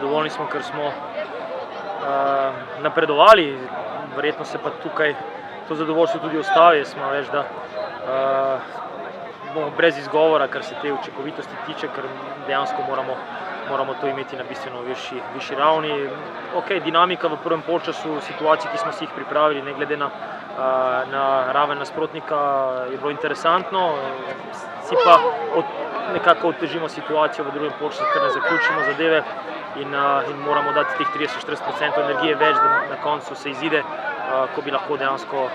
zadovoljni smo, ker smo napredovali, verjetno se pa tukaj to zadovoljstvo tudi ustavi. Jaz smo več, da bomo brez izgovora, kar se te učinkovitosti tiče, ker dejansko moramo to imeti na bistveno višji ravni. Ok, dinamika v prvem polčasu, situacij, ki smo si jih pripravili, ne glede na raven nasprotnika, je bilo interesantno. Si pa nekako otežimo situacijo v drugem polčasu, ker ne zaključimo zadeve in moramo dati teh 30-40% energije več, da na koncu se izide, ko bi lahko dejansko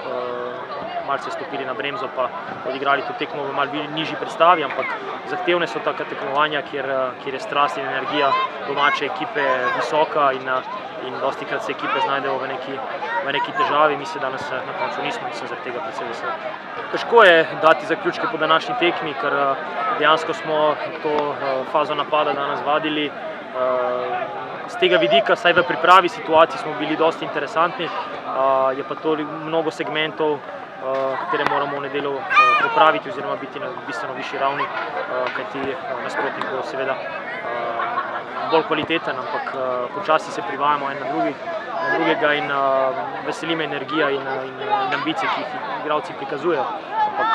malce stopili na bremzo pa odigrali to tekmo v malo nižji predstavi, ampak zahtevne so taka tekmovanja, kjer je strast in energija domače ekipe visoka in dostikrat se ekipe znajdejo v neki težavi. Mi se danes na koncu nismo in sem zaradi tega predvsem vesel. Težko je dati zaključke po današnji tekmi, ker dejansko smo to fazo napada danes vadili. Z tega vidika, saj v pripravi situacij smo bili dosti interesantni, je pa to mnogo segmentov, katere moramo v nedeljo popraviti oziroma biti na bistveno višji ravni, kajti nasprotnik bo seveda bolj kvaliteten, ampak počasi se privajamo en na drugega in veseli me energija in ambicije, ki jih igralci prikazujejo, ampak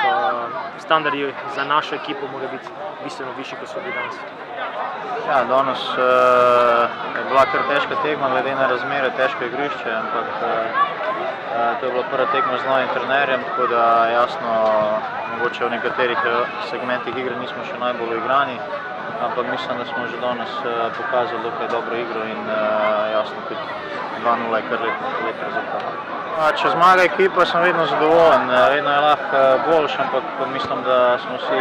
standardi za našo ekipo morajo biti bistveno višji, kot so bili danes. Ja, danes je bila kar težka tekma, glede na razmere, težko igrišče, ampak to je bila prva tekma z novim trenerjem, tako da jasno, mogoče v nekaterih segmentih igre nismo še najbolj igrani, ampak mislim, da smo že danes pokazali dokaj dobro igro in jasno, kot 2:0 je kar lep rezultat. Če zmaga ekipa, sem vedno zadovoljen, vedno je lahko boljši, ampak mislim, da smo vsi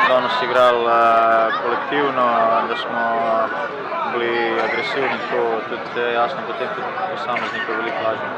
danes igrali kolektivno, da smo bili agresivni, to tudi jasno potem tudi posameznikov veliko lažje.